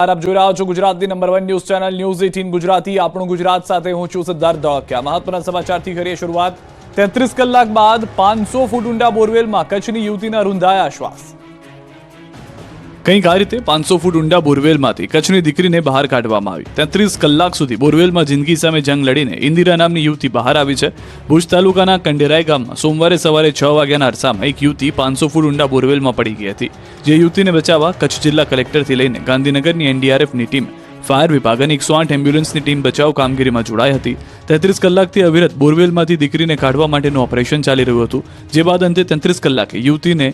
આપ જોઈ રહ્યા છો ગુજરાતની number 1 news channel news 18 Gujarati. આપણું ગુજરાત સાથે હું છું સિદ્ધાર્થ ધોળકિયા. મહત્વના સમાચારથી કરીએ શરૂઆત. 33 કલાક બાદ 500 ફૂટ ઊંડા બોરવેલમાં કચ્છની યુવતીના રૂંધાયા શ્વાસ. કંઈક આ રીતે 500 ફૂટ ઊંડા બોરવેલમાંથી કચ્છની દીકરીને બહાર કાઢવામાં આવી. 33 કલાક સુધી બોરવેલમાં જિંદગી સામે જંગ લડીને ઇન્દિરા નામની યુવતી બહાર આવી છે. ભુજ તાલુકાના કંડેરાઈ ગામમાં સોમવારે સવારે 6 વાગ્યાના અરસામાં એક યુવતી 500 ફૂટ ઊંડા બોરવેલમાં પડી ગઈ હતી. જે યુવતીને બચાવવા કચ્છ જિલ્લા કલેક્ટરથી લઈને ગાંધીનગરની એનડીઆરએફની ટીમ, ફાયર વિભાગ અને 108 એમ્બ્યુલન્સની ટીમ બચાવ કામગીરીમાં જોડાઈ હતી. 33 કલાકથી અવિરત બોરવેલમાંથી દીકરીને કાઢવા માટેનું ઓપરેશન ચાલી રહ્યું હતું. જે બાદ અંતે 33 કલાકે યુવતીને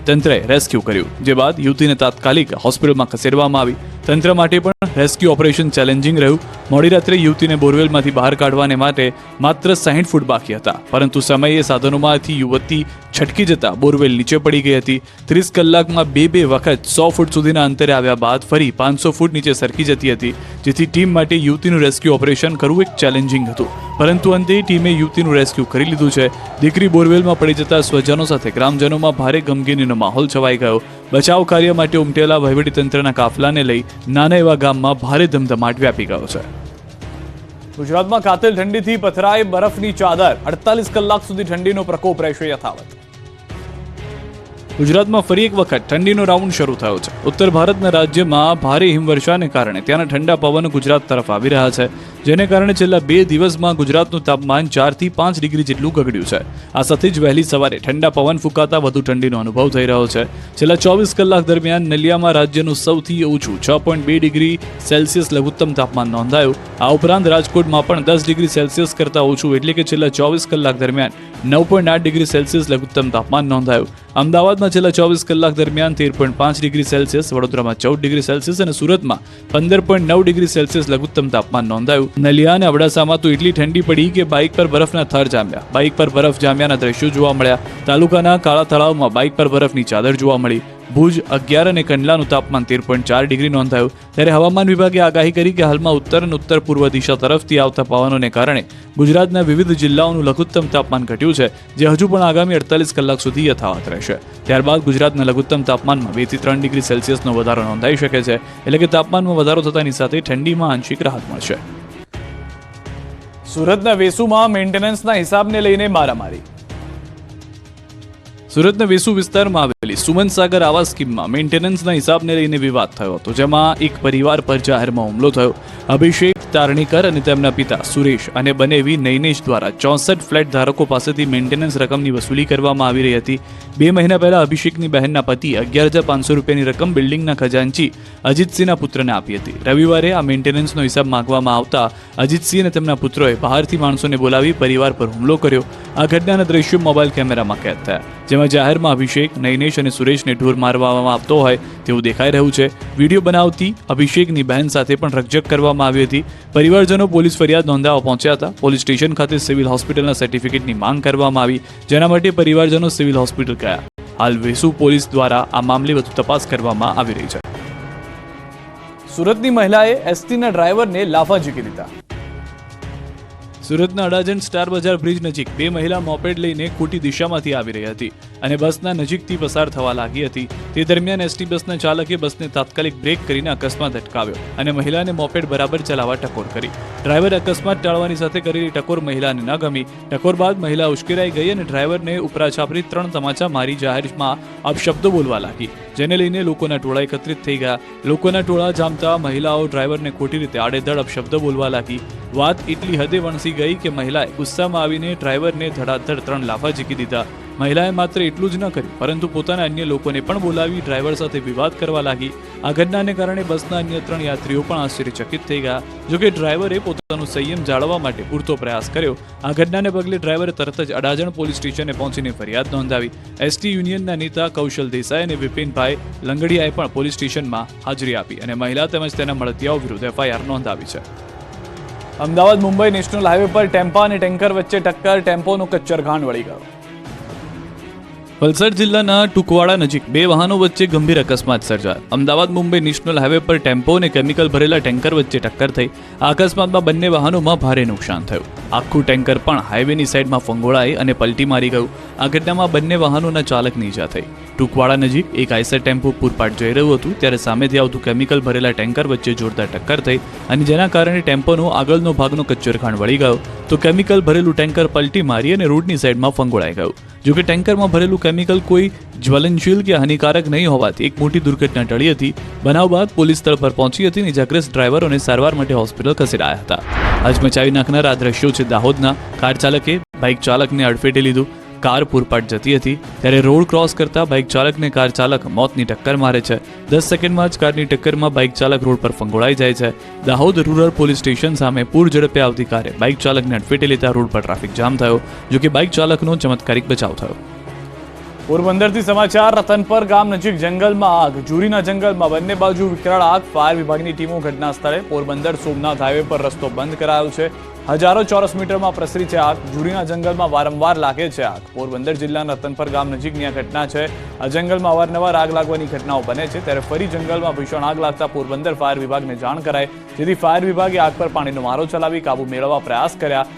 તંત્રએ રેસ્ક્યુ કર્યું. જે બાદ યુવતીને તાત્કાલિક હોસ્પિટલમાં ખસેડવામાં આવી. તંત્ર માટે પણ રેસ્ક્યુ ઓપરેશન ચેલેન્જિંગ રહ્યું. મોડી રાત્રે યુવતીને બોરવેલમાંથી બહાર કાઢવાને માટે માત્ર 60 ફૂટ બાકી હતા, પરંતુ સમયે સાધનોમાંથી યુવતી છટકી જતા બોરવેલ નીચે પડી ગઈ હતી. 30 કલાકમાં બે વખત 100 ફૂટ સુધીના અંતરે આવ્યા બાદ ફરી 500 ફૂટ નીચે સરકી જતી હતી. જેથી ટીમ માટે યુવતીનું રેસ્ક્યુ ઓપરેશન કરવું એક ચેલેન્જિંગ હતું, પરંતુ અંતે ટીમે યુવતીનું રેસ્ક્યુ કરી લીધું છે. દીકરી બોરવેલમાં પડી જતા સ્વજનો સાથે ગ્રામજનોમાં ભારે ગમગીનીનો માહોલ છવાઈ ગયો. બચાવ કાર્ય માટે ઉમટેલા વહીવટીતંત્રના કાફલાને લઈ નાના એવા ગામમાં ભારે ધમધમાટ વ્યાપી ગયો છે. ગુજરાતમાં કાતિલ ઠંડીથી પથરાઈ બરફની ચાદર. 48 કલાક સુધી ઠંડીનો પ્રકોપ રહેશે યથાવત. ગુજરાતમાં ફરી એક વખત ઠંડીનો રાઉન્ડ શરૂ થયો છે. ઉત્તર ભારતના રાજ્યમાં ભારે હિમવર્ષાને કારણે ત્યાંના ઠંડા પવનો ગુજરાત તરફ આવી રહ્યા છે, જેને કારણે છેલ્લા 2 દિવસમાં ગુજરાતનું તાપમાન 4 થી 5 ડિગ્રી જેટલું ગગડ્યું છે. આ સાથે જ વહેલી સવારે ઠંડા પવન ફૂંકાતા વધુ ઠંડીનો અનુભવ થઈ રહ્યો છે. છેલ્લા 24 કલાક દરમિયાન નલિયામાં રાજ્યનું સૌથી ઓછું 6.2 ડિગ્રી સેલ્સિયસ લઘુત્તમ તાપમાન નોંધાયું. આ ઉપરાંત રાજકોટમાં પણ 10 ડિગ્રી સેલ્સિયસ કરતાં ઓછું એટલે કે છેલ્લા 24 કલાક દરમિયાન 9.8 ડિગ્રી સેલ્સિયસ લઘુત્તમ તાપમાન નોંધાયું. અમદાવાદમાં છેલ્લા 24 કલાક દરમિયાન 13.5 ડિગ્રી સેલ્સિયસ, વડોદરામાં 14 ડિગ્રી સેલ્સિયસ અને સુરતમાં 15.9 ડિગ્રી સેલ્સિયસ લઘુત્તમ તાપમાન નોંધાયું. નલિયા અને અબડાસામાં તો એટલી ઠંડી પડી કે બાઇક પર બરફના થર જામ્યા. બાઇક પર બરફ જામ્યાના દ્રશ્યો જોવા મળ્યા. તાલુકાના કાળા તળાવમાં બાઇક પર બરફની ચાદર જોવા મળી. ભુજ 11 અને કંડલાનું તાપમાન 13.4 ડિગ્રી નોંધાયું. ત્યારે હવામાન વિભાગે આગાહી કરી કે હાલમાં ઉત્તર અને ઉત્તર પૂર્વ દિશા તરફથી આવતા પવનોને કારણે ગુજરાતના વિવિધ જિલ્લાઓનું લઘુત્તમ તાપમાન ઘટ્યું છે, જે હજુ પણ આગામી 48 કલાક સુધી યથાવત રહેશે. ત્યારબાદ ગુજરાતના લઘુત્તમ તાપમાનમાં 2 થી 3 ડિગ્રી સેલ્સિયસનો વધારો નોંધાઈ શકે છે, એટલે કે તાપમાનમાં વધારો થતાની સાથે ઠંડીમાં આંશિક રાહત મળશે. સુરતના વેસુમાં મેન્ટેનન્સના હિસાબને લઈને મારામારી. સુરતના વેસુ વિસ્તારમાં આવેલી સુમન સાગર આવાસ સ્કીમમાં મેન્ટેનન્સના હિસાબને લઈને વિવાદ થયો હતો, જેમાં એક પરિવાર પર જાહેરમાં હુમલો થયો. અભિષેક તારણીકર અને તેમના પિતા સુરેશ અને બનેવી નૈનેશ દ્વારા 64 ફ્લેટ ધારકો પાસેથી મેન્ટેનન્સ રકમની વસૂલી કરવામાં આવી રહી હતી. 2 મહિના પહેલા અભિષેકની બહેનના પતિ 11,500 રૂપિયાની રકમ બિલ્ડિંગના ખજાનચી અજીતસિંહના પુત્રને આપી હતી. રવિવારે આ મેન્ટેનન્સનો હિસાબ માંગવામાં આવતા અજીતસિંહ અને તેમના પુત્રોએ બહારથી માણસોને બોલાવી પરિવાર પર હુમલો કર્યો. આ ઘટનાના દ્રશ્યો મોબાઈલ કેમેરામાં કેદ થયા, જેમાં જાહેરમાં અભિષેક, નૈનેશ અને સુરેશને ઢોર મારવામાં આવતો હોય તેવું દેખાઈ રહ્યું છે. વિડીયો બનાવતી અભિષેકની બહેન સાથે પણ રકઝક કરવામાં આવી હતી. પરિવારજનો પોલીસ ફરિયાદ નોંધાવવા પહોંચ્યા હતા. પોલીસ સ્ટેશન ખાતે સિવિલ હોસ્પિટલના સર્ટિફિકેટની માંગ કરવામાં આવી, જેના માટે પરિવારજનો સિવિલ હોસ્પિટલ ગયા. હાલ વેસુ પોલીસ દ્વારા આ મામલે વધુ તપાસ કરવામાં આવી રહી છે. સુરતની મહિલાએ એસટીના ડ્રાઈવરને લાફા ઝીકી દીધા. સુરતના અડાજણ સ્ટાર બજાર બ્રિજ નજીક 2 મહિલા મોપેડ લઈને ખોટી દિશામાંથી આવી રહી હતી અને બસના નજીકથી પસાર થવા લાગી હતી. તે દરમિયાન એસટી બસના ચાલકે બસને તાત્કાલિક બ્રેક કરીને અકસ્માત અટકાવ્યો અને મહિલાને મોપેડ બરાબર ચલાવવા ટકોર કરી. ડ્રાઈવરે અકસ્માત ટાળવાની સાથે કરેલી ટકોર મહિલાને ન ગમી. ટકોર બાદ મહિલા ઉશ્કેરાઈ ગઈ અને ડ્રાઈવરને ઉપરા છાપરી 3 તમાચા મારી જાહેરમાં અપશબ્દો બોલવા લાગી, જેને લઈને લોકોના ટોળા એકત્રિત થઈ ગયા. લોકોના ટોળા જામતા મહિલાઓ ડ્રાઈવરને ખોટી રીતે આડેધડ અપશબ્દો બોલવા લાગી. વાત એટલી હદે વણસી ગઈ કે મહિલાએ ગુસ્સામાં આવીને ડ્રાઈવરને ધડાધડ 3 લાફા ઝીકી દીધા. મહિલાએ માત્ર એટલું જ ન કર્યું, પરંતુ પોતાના અન્ય લોકોને પણ બોલાવી ડ્રાઈવર સાથે વિવાદ કરવા લાગી. આ ઘટનાને કારણે બસના અન્ય 3 યાત્રીઓ પણ આશ્ચર્યચકિત થઈ ગયા. જોકે ડ્રાઈવરે પોતાનું સંયમ જાળવવા માટે પૂરતો પ્રયાસ કર્યો. આ ઘટનાને પગલે ડ્રાઈવરે તરત જ અડાજણ પોલીસ સ્ટેશને પહોંચીને ફરિયાદ નોંધાવી. એસટી યુનિયનના નેતા કૌશલ દેસાઈ અને વિપિનભાઈ લંગડિયાએ પણ પોલીસ સ્ટેશનમાં હાજરી આપી અને મહિલા તેમજ તેના મળતિયાઓ વિરુદ્ધ એફઆઈઆર નોંધાવી છે. અમદાવાદ મુંબઈ નેશનલ હાઈવે પર ટેમ્પા અને ટેન્કર વચ્ચે ટક્કર. ટેમ્પોનો કચ્ચરઘાણ વળી ગયો. વલસાડ જિલ્લાના ટુકવાડા નજીક બે વાહનો વચ્ચે ગંભીર અકસ્માત સર્જાયો. અમદાવાદ મુંબઈ નેશનલ હાઈવે પર ટેમ્પો અને કેમિકલ ભરેલા ટેન્કર વચ્ચે ટક્કર થઈ. આ અકસ્માતમાં બંને વાહનોમાં ભારે નુકસાન થયું. આખું ટેન્કર પણ હાઈવેની સાઈડમાં ફંગોળાઈ અને પલટી મારી ગયું. આ ઘટનામાં બંને વાહનોના ચાલકની ઈજા થઈ. ટુકવાડા નજીક એક આઈસર ટેમ્પો પૂરપાટ જઈ રહ્યું હતું ત્યારે સામેથી આવતું કેમિકલ ભરેલા ટેન્કર વચ્ચે જોરદાર ટક્કર થઈ અને જેના કારણે ટેમ્પોનો આગળનો ભાગનો કચ્ચરખાણ વળી ગયો તો કેમિકલ ભરેલું ટેન્કર પલટી મારી અને રોડની સાઈડમાં ફંગોળાઈ ગયું. જોકે ટેન્કરમાં ભરેલું કેમિકલ કોઈ જ્વલનશીલ કે હાનિકારક નહીં હોવાથી એક મોટી દુર્ઘટના ટળી હતી. બનાવ બાદ પોલીસ સ્થળ પર પહોંચી હતી અને ઇજાગ્રસ્ત ડ્રાઈવરોને સારવાર માટે હોસ્પિટલ ખસેડાયા હતા. હચમચાવી નાખનાર આ દ્રશ્યો છે દાહોદના. કાર ચાલકે બાઇક ચાલકને અડફેટે લીધું. કાર પૂરપાટ જતી હતી ત્યારે રોડ ક્રોસ કરતા બાઇક ચાલકને કાર ચાલક મોતની ટક્કર મારે છે. 10 સેકન્ડમાં જ કારની ટક્કરમાં બાઇક ચાલક રોડ પર ફંગોળાઈ જાય છે. દાહોદ રૂરલ પોલીસ સ્ટેશન સામે પૂર ઝડપે આવતી કારે બાઇક ચાલકને અડફેટે લેતા રોડ પર ટ્રાફિક જામ થયો. જોકે બાઇક ચાલકનો ચમત્કારિક બચાવ થયો. પોરબંદરથી સમાચાર. રતનપર ગામ નજીક જંગલમાં આગ. જુરીના જંગલમાં બંને બાજુ વિકરાળ આગ. ફાયર વિભાગની ટીમો ઘટના સ્થળે. પોરબંદર સોમનાથ હાઈવે પર રસ્તો બંધ કરાયો છે. હજારો ચોરસ મીટરમાં પ્રસરી છે આગ. જુરીના જંગલમાં વારંવાર લાગે છે આગ. પોરબંદર જિલ્લાના રતનપર ગામ નજીકની આ ઘટના છે. આ જંગલમાં અવારનવાર આગ લાગવાની ઘટનાઓ બને છે ત્યારે ફરી જંગલમાં ભીષણ આગ લાગતા પોરબંદર ફાયર વિભાગને જાણ કરાઈ જેથી ફાયર વિભાગે આગ પર પાણીનો મારો ચલાવી કાબુ મેળવવા પ્રયાસ કર્યા.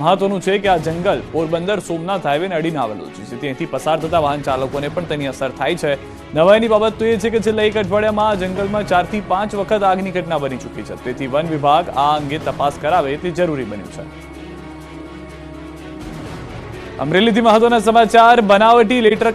મહત્વનું છે કે આ જંગલ પોરબંદર સોમનાથ હાઈવેને અડીને આવેલું છે જેથી અહીંથી પસાર થતા વાહન ચાલકોને પણ તેની અસર થાય છે. નવાઈની બાબત તો એ છે કે છેલ્લા એક અઠવાડિયામાં આ જંગલમાં 4 થી 5 વખત આગની ઘટના બની ચૂકી છે તેથી વન વિભાગ આ અંગે તપાસ કરાવે તે જરૂરી બન્યું છે. અમરેલીથી મહત્વના સમાચાર. બનાવટી લેટર